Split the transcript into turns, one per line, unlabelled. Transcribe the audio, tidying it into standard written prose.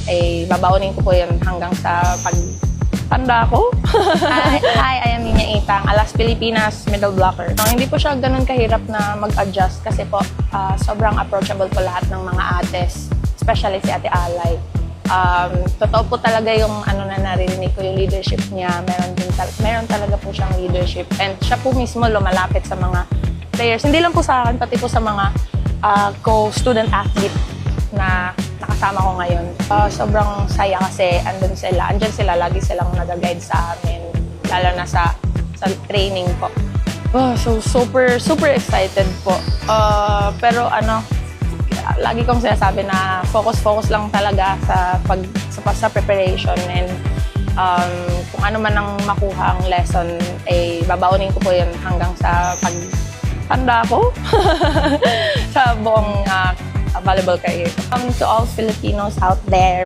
ay babaunin ko po yun hanggang sa pagtanda ko. Hi, I am Nina Itang, Alas Pilipinas middle blocker. Hindi po siya ganun kahirap na mag-adjust kasi po sobrang approachable po lahat ng mga ates, especially si Ate Alay. Totoo po talaga yung na naririnig ko, yung leadership niya. Meron talaga po siyang leadership, and siya po mismo lumalapit sa mga players. Hindi lang po sa akin, pati po sa mga co-student athlete na nakasama ko ngayon. Sobrang saya kasi andyan sila, lagi silang nag-guide sa amin, lalo na sa training po. So super excited po. Pero lagi kong sinasabi na focus lang talaga sa preparation, and kung ano man ang makuha ang lesson, babaunin ko po yun hanggang sa pagtanda ko sa buong volleyball career. To all Filipinos out there,